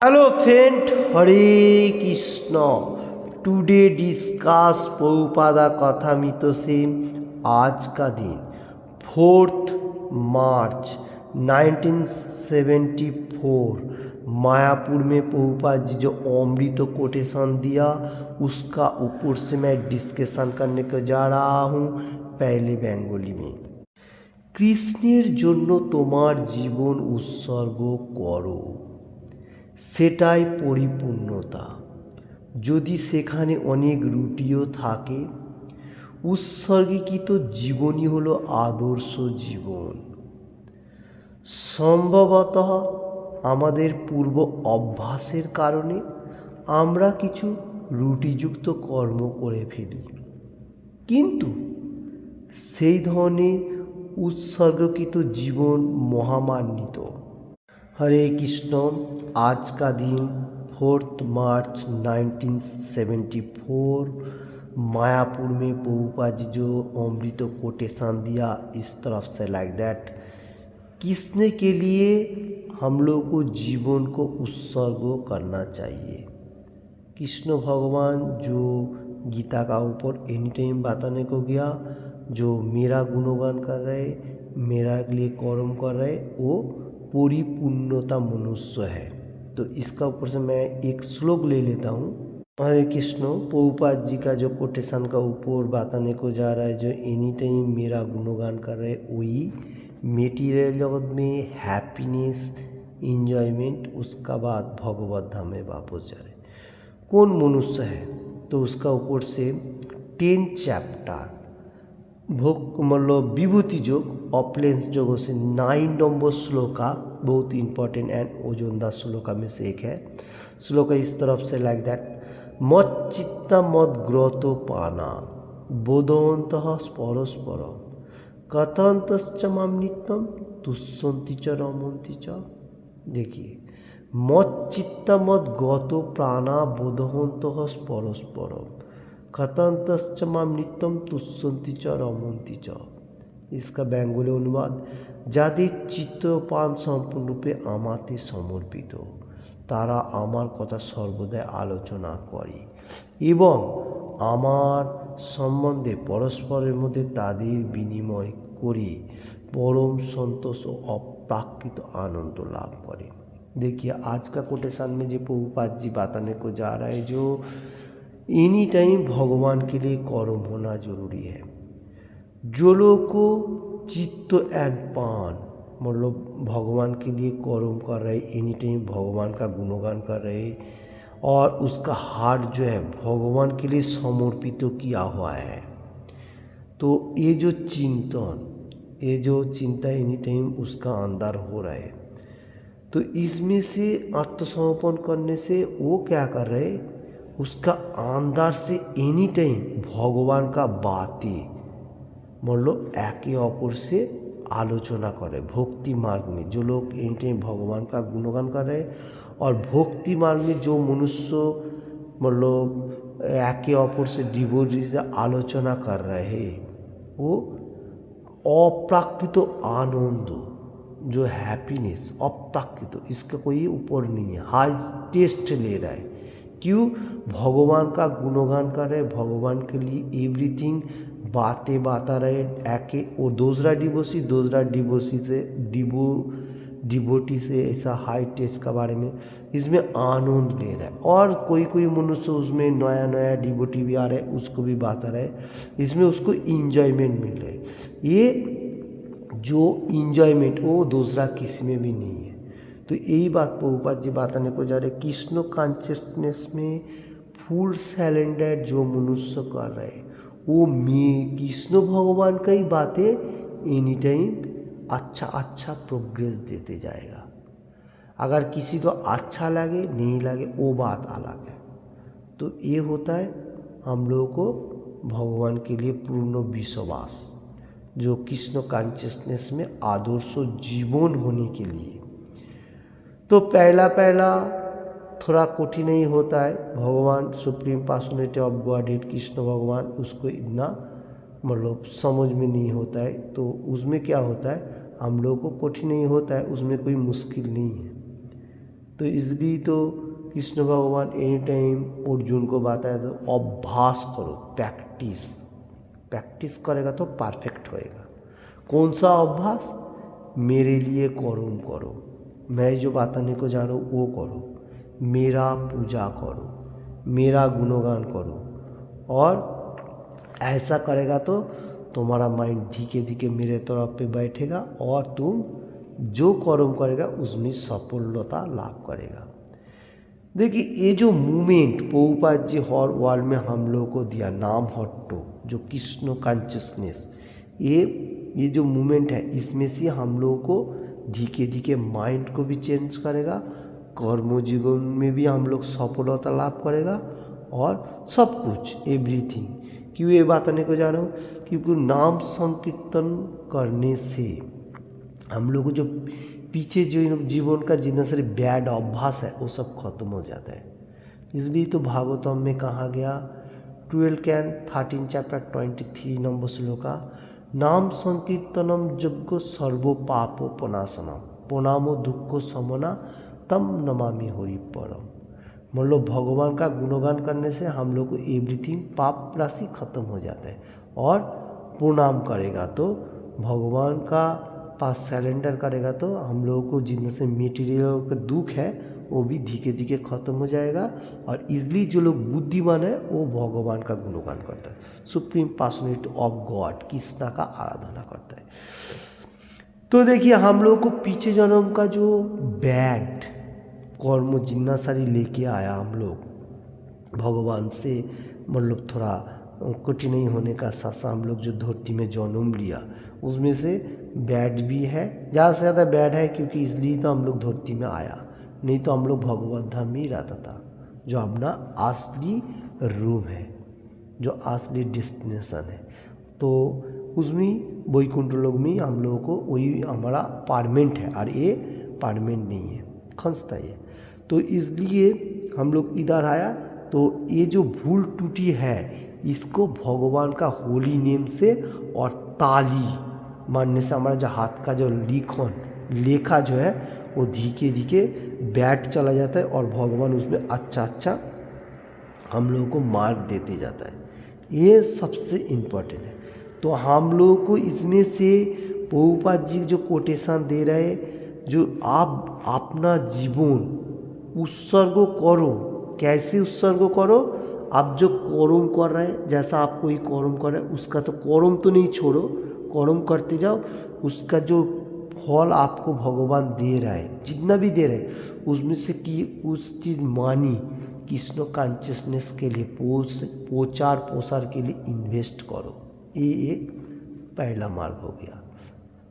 Hello friend, हरे Krishna. Today discuss Prabhupada कथामृत से आज का दिन 4 मार्च 1974 मायापुर में प्रभुपाद जी जो अमृत कोटेशन दिया उसका ऊपर से मैं डिस्कशन करने को जा रहा हूँ। पहले बेंगली में, কৃষ্ণের জন্য তোমার জীবন উৎসর্গ করো, সেটাই পরিপূর্ণতা। যদি সেখানে অনেক রুটিও থাকে, উৎসর্গীকৃত জীবনই হলো আদর্শ জীবন। সম্ভবত আমাদের পূর্ব অভ্যাসের কারণে আমরা কিছু রুটিযুক্ত কর্ম করে ফেলি, কিন্তু সেই ধরনের उत्सर्गकृत जीवन महामान्वित। हरे कृष्ण। आज का दिन 4 मार्च 1974 मायापुर में प्रभुपाद जी जो अमृत कोटेशन दिया इस तरफ से लाइक दैट, किसने के लिए हम लोग को जीवन को उत्सर्ग करना चाहिए। कृष्ण भगवान जो गीता का ऊपर एनी टाइम बताने को गया, जो मेरा गुणगान कर रहे, मेरा लिए कर्म कर रहे, वो परिपूर्णता मनुष्य है। तो इसका ऊपर से मैं एक श्लोक ले लेता हूँ। हरे कृष्ण। प्रभुपाद जी का जो कोटेशन का ऊपर बताने को जा रहा है, जो एनी टाइम मेरा गुणगान कर रहे, वही मेटीरियल जगत में हैप्पीनेस इंजॉयमेंट, उसका बाद भगवत धाम में वापस जा रहे। कौन मनुष्य है, तो उसका ऊपर से 10 चैप्टर भोग मतलब विभूति योग ऑपलेंस योग से 9 नंबर श्लोका बहुत इंपॉर्टेंट एंड ओजोनदास श्लोका में से एक है। श्लोका इस तरफ से लाइक दैट, मत चित्ता मत ग्रतो पाना बोधवंत परस्पर कथांतश्च माम नित्यम तुष्यन्ति च रमन्ति च। देखिए, मत चित्ता मत गतो प्राणा बोधवंत परस्पर कथांतश्च माम नित्यम तुष्यन्ति च रमन्ति च। इसका बेंगली अनुवाद, যাদের চিত্ত প্রাণ সম্পূর্ণরূপে আমাতে সমর্পিত তারা আমার কথা সর্বদাই আলোচনা করে এবং আমার সম্বন্ধে পরস্পরের মধ্যে তাদের বিনিময় করে परम संतोष और अप्राकृत आनंद लाभ करे। देखिए, आज का कोटेशन में जो प्रभुपाद जी बताने को जा रहा है, जो एनी टाइम भगवान के लिए कर्म होना जरूरी है। जो लोग को चित्त एंड पान मतलब भगवान के लिए कर्म कर रहे, एनी टाइम भगवान का गुणगान कर रहे और उसका हार्ट जो है भगवान के लिए समर्पित किया हुआ है, तो ये जो चिंता एनी टाइम उसका अंदर हो रहा है, तो इसमें से आत्मसमर्पण करने से वो क्या कर रहे, उसका अंदर से एनी टाइम भगवान का बातें मतलब एके अपर से आलोचना करे। भक्ति मार्ग में जो लोग एनी टाइम भगवान का गुणगान कर रहे और भक्ति मार्ग में जो मनुष्य मतलब एके अपर से डिवोटी से आलोचना कर रहे हैं, वो अप्राकृत आनंद जो हैप्पीनेस अप्राकृत, इसका कोई ऊपर नहीं है, हाई टेस्ट ले रहा है। क्यों? भगवान का गुणगान कर रहे, भगवान के लिए एवरीथिंग बातें बता रहे एके, और दूसरा डिवोटी से ऐसा हाई टेस्ट का बारे में इसमें आनंद ले रहा है। और कोई मनुष्य उसमें नया डिवोटी भी आ रहा है, उसको भी बता रहा है, इसमें उसको इंजॉयमेंट मिल रहा है। ये जो इंजॉयमेंट वो दूसरा किसी में भी नहीं है। तो यही बात प्रभुपाद जी बताने को जा रहे, कृष्ण कॉन्शियसनेस में फुल सरेंडर जो मनुष्य कर रहे, वो कृष्ण भगवान का ही बातें एनी टाइम अच्छा प्रोग्रेस देते जाएगा। अगर किसी को अच्छा लगे नहीं लगे वो बात अलग है। तो ये होता है हम लोगों को भगवान के लिए पूर्ण विश्वास, जो कृष्ण कॉन्शियसनेस में आदर्श जीवन होने के लिए। तो पहला थोड़ा कठिन ही होता है। भगवान supreme personality of godhead Krishna भगवान, उसको इतना मतलब समझ में नहीं होता है, तो उसमें क्या होता है हम लोगों को कठिन नहीं होता है, उसमें कोई मुश्किल नहीं है। तो इसलिए तो कृष्ण भगवान एनी टाइम अर्जुन को बताया तो अभ्यास करो, प्रैक्टिस प्रैक्टिस करेगा तो परफेक्ट होएगा। कौन सा अभ्यास? मेरे लिए कर्म करो, मैं जो बताने को जा रहा हूँ वो करो, मेरा पूजा करो, मेरा गुणगान करो। और ऐसा करेगा तो तुम्हारा माइंड धीरे धीरे मेरे तरफ पे बैठेगा और तुम जो कर्म करेगा उसमें सफलता लाभ करेगा। देखिए ये जो मूवमेंट प्रभुपाद जी हर वर्ल्ड में हम लोगों को दिया, नाम हट्टो जो कृष्ण कॉन्शियसनेस, ये जो मूवमेंट है इसमें से हम लोगों को धीरे धीरे माइंड को भी चेंज करेगा, कर्म जीवन में भी हम लोग सफलता लाभ करेगा और सब कुछ एवरीथिंग। क्यों ये बताने को जा रहा हूँ? क्योंकि नाम संकीर्तन करने से हम लोग को जो पीछे जो जीवन का जितना सारे बैड अभ्यास है वो सब खत्म हो जाता है। इसलिए तो भागवतम में कहा गया 12 चैप्टर 23 नंबर श्लोका, नाम संकीर्तनम यज्ञ सर्वो पापो प्रनाशनम प्रणामो दुखो समना तम नमामि हरि परम। मतलब भगवान का गुणगान करने से हम लोग को एवरीथिंग पाप राशि खत्म हो जाता है। और प्रणाम करेगा तो भगवान का पास सरेंडर करेगा तो हम लोगों को जितने से मेटीरियल का दुख है वो भी धीरे धीरे खत्म हो जाएगा। और इसलिए जो लोग बुद्धिमान है वो भगवान का गुणगान करता है, supreme personality of God Krishna का आराधना करता है। तो देखिए हम लोग को पीछे जन्म का जो बैड कर्म जितना सारी लेके आया हम लोग भगवान से, मतलब थोड़ा कठिनाई होने का साथ साथ हम लोग जो धरती में जन्म लिया उसमें से बैड भी है, ज़्यादा से ज़्यादा बैड है क्योंकि इसलिए तो हम लोग धरती में आया, नहीं तो हम लोग भगवत धाम में ही रहता था जो अपना असली रूम है, जो असली डेस्टिनेशन है। तो उसमें वैकुंठ लोक में हम लोगों को वही हमारा परमानेंट है और ये परमानेंट नहीं है, खंसता है। तो इसलिए हम लोग इधर आया तो ये जो भूल टूटी है इसको भगवान का होली नेम से और ताली मानने से हमारा जो हाथ का जो लेखा जो है वो धीरे धीरे बैठ चला जाता है और भगवान उसमें अच्छा अच्छा हम लोगों को मार्क देते जाता है। ये सबसे इम्पोर्टेंट है। तो हम लोगों को इसमें से प्रभुपाद जी जो कोटेशन दे रहे, जो आप अपना जीवन उत्सर्ग करो, कैसे उत्सर्ग करो? आप जो कर्म कर रहे हैं, जैसा आप कोई कर्म कर रहे हैं उसका तो कर्म तो नहीं छोड़ो, कर्म करते जाओ, उसका जो फल आपको भगवान दे रहा है जितना भी दे रहे हैं उसमें से कि उस चीज़ मानी कृष्ण कॉन्शियसनेस के लिए प्रचार प्रसार के लिए इन्वेस्ट करो। ये एक पहला मार्ग हो गया।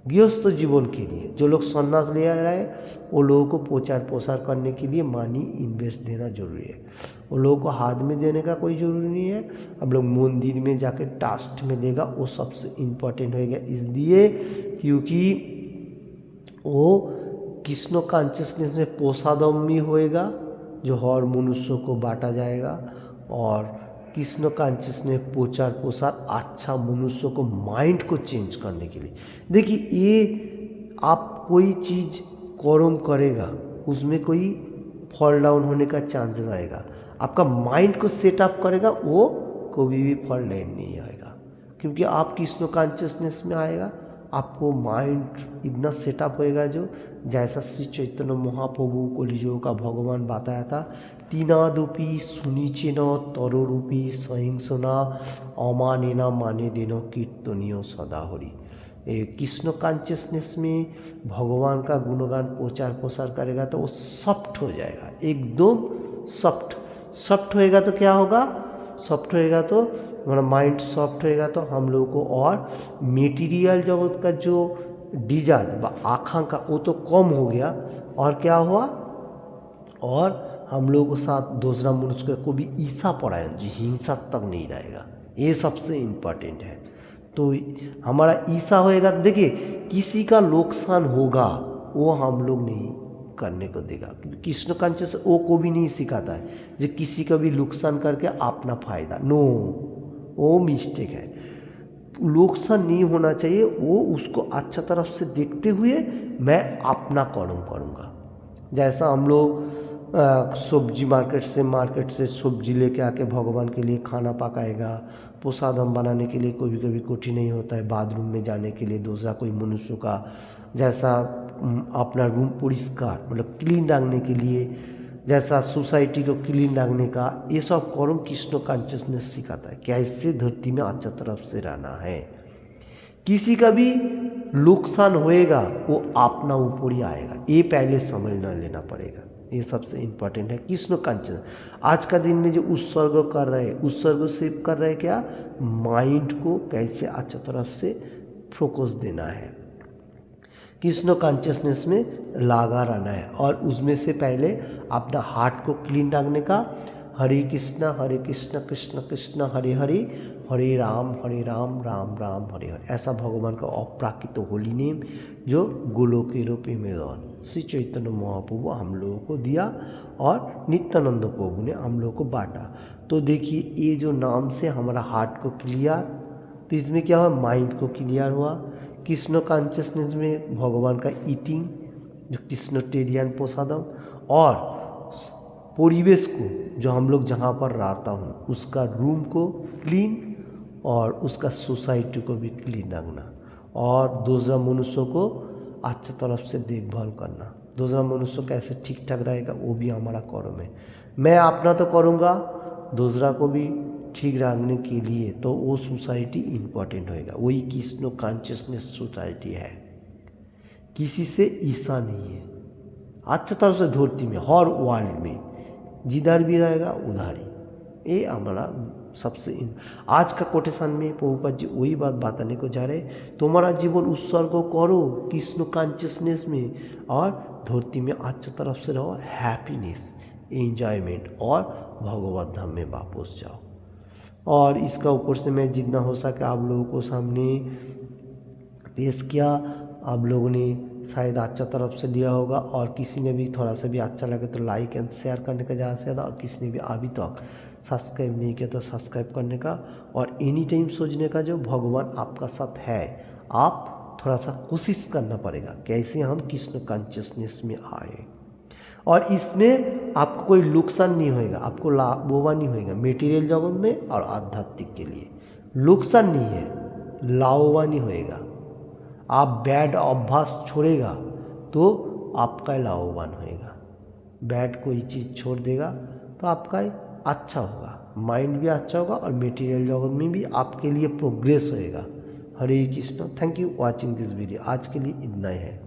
गृहस्थ जीवन के लिए जो लोग संन्यास ले रहे हैं वो लोगों को प्रचार प्रसार करने के लिए मनी इन्वेस्ट देना जरूरी है। वो लोगों को हाथ में देने का कोई ज़रूरी नहीं है, अब लोग मंदिर में जाके ट्रस्ट में देगा वो सबसे इम्पोर्टेंट होएगा। इसलिए क्योंकि वो कृष्ण कॉन्शियसनेस में प्रसादम भी होएगा जो हर मनुष्य को बांटा जाएगा और कृष्ण कॉन्शियसनेस प्रचार प्रसार अच्छा मनुष्य को माइंड को चेंज करने के लिए। देखिए ये आप कोई चीज़ कर्म करेगा उसमें कोई फॉल डाउन होने का चांस रहेगा, आपका माइंड को सेटअप करेगा वो कभी भी फॉल डाउन नहीं आएगा क्योंकि आप कृष्ण कॉन्शियसनेस में आएगा, आपको माइंड इतना सेटअप होएगा जो जैसा श्री चैतन्य महाप्रभु को लीजो का भगवान बताया था, तीनादुपी सुनीचे न तरोरूपी सहिंसना अमानेना माने देनो कीर्तनियो सदा हरि। कृष्ण कॉन्शियसनेस में भगवान का गुणगान प्रचार प्रसार करेगा तो वो सॉफ्ट हो जाएगा, एकदम सॉफ्ट होएगा। तो क्या होगा? सॉफ्ट होएगा तो हमारा माइंड सॉफ्ट होएगा तो हम लोगों को और मेटीरियल जगत का जो डिजायर व आकांक्षा वो तो कम हो गया और क्या हुआ, और हम लोगों के साथ दूसरा मनुष्य को भी ईसा पड़ाएगा जो हिंसा तक नहीं रहेगा। ये सबसे इम्पोर्टेंट है। तो हमारा ईसा होएगा, देखिए किसी का नुकसान होगा वो हम लोग नहीं करने को देगा क्योंकि कृष्ण कॉन्शियस वो को भी नहीं सिखाता है जो किसी का भी नुकसान करके अपना फायदा, नो, वो मिस्टेक है। नुकसान नहीं होना चाहिए, वो उसको अच्छा तरफ से देखते हुए मैं अपना कर्म करूँगा। जैसा हम लोग सब्जी मार्केट से सब्जी लेके आके भगवान के लिए खाना पकाएगा। प्रसादम बनाने के लिए कभी कभी कठिन नहीं होता है, बाथरूम में जाने के लिए दूसरा कोई मनुष्य का जैसा अपना रूम परिष्कार मतलब क्लीन रखने के लिए, जैसा सोसाइटी को क्लीन रखने का, ये सब कर्म कृष्ण कॉन्शियसनेस सिखाता है। कैसे धरती में अच्छा तरफ से रहना है, किसी का भी नुकसान होएगा वो अपना ऊपर ही आएगा, ये पहले समझना लेना पड़ेगा। ये सबसे इम्पोर्टेंट है कृष्ण कॉन्शियस। आज का दिन में जो उत्सर्ग कर रहे हैं, उत्सर्ग से कर रहे हैं क्या, माइंड को कैसे अच्छा तरफ से फोकस देना है, कृष्ण कॉन्शियसनेस में लगा रहना है। और उसमें से पहले अपना हार्ट को क्लीन रखने का, हरे कृष्ण कृष्ण कृष्ण हरे हरे, हरे राम राम राम हरे हरे, ऐसा भगवान का अप्राकृत होली नेम जो गोलोकेरो प्रेमेदान श्री चैतन्य महाप्रभु हम लोगों को दिया और नित्यानंद प्रभु ने हम लोगों को बांटा। तो देखिए ये जो नाम से हमारा हार्ट को क्लियर, तो इसमें क्या हुआ, माइंड को क्लियर हुआ। कृष्ण कॉन्शियसनेस में भगवान का ईटिंग जो कृष्णटेरियन प्रसादम, और परिवेश को जो हम लोग जहाँ पर रहता हूँ उसका रूम को क्लीन और उसका सोसाइटी को भी क्लीन रखना, और दूसरा मनुष्यों को अच्छा तरफ से देखभाल करना। दूसरा मनुष्य कैसे ठीक ठाक रहेगा वो भी हमारा कर्म है। मैं अपना तो करूँगा, दूसरा को भी ठीक रखने के लिए, तो वो सोसाइटी इम्पोर्टेंट होएगा। वही कृष्ण कॉन्शियसनेस सोसाइटी है, किसी से ईर्षा नहीं है, अच्छा तरफ से धरती में हर वर्ल्ड में जिधर भी रहेगा उधर ही। ये हमारा सबसे आज का कोटेशन में प्रभुपाद जी वही बात बताने को जा रहे, तुम्हारा जीवन उत्सर्ग करो कृष्ण कॉन्शियसनेस में और धरती में अच्छा तरफ से रहो, हैप्पीनेस एंजॉयमेंट, और भगवत धाम में वापस जाओ। और इसका ऊपर से मैं जितना हो सके आप लोगों को सामने पेश किया, आप लोगों ने शायद अच्छा तरफ से लिया होगा, और किसी ने भी थोड़ा सा भी अच्छा लगे तो लाइक एंड शेयर करने का ज़्यादा से ज़्यादा, और किसी ने भी अभी तक सब्सक्राइब नहीं किया तो सब्सक्राइब करने का, और एनी टाइम सोचने का जो भगवान आपका साथ है, आप थोड़ा सा कोशिश करना पड़ेगा कैसे हम कृष्ण कॉन्शियसनेस में आए। और इसमें आपको कोई नुकसान नहीं होएगा, आपको लाभवा नहीं होएगा, मटेरियल जगत में और आध्यात्मिक के लिए नुकसान नहीं है, लाभवान होएगा। आप बैड अभ्यास छोड़ेगा तो आपका लाभवान होएगा, बैड कोई चीज़ छोड़ देगा तो आपका अच्छा होगा, माइंड भी अच्छा होगा और मटेरियल जगत में भी आपके लिए प्रोग्रेस होएगा। Hare Krishna. Thank you watching this video. आज के लिए इतना ही है।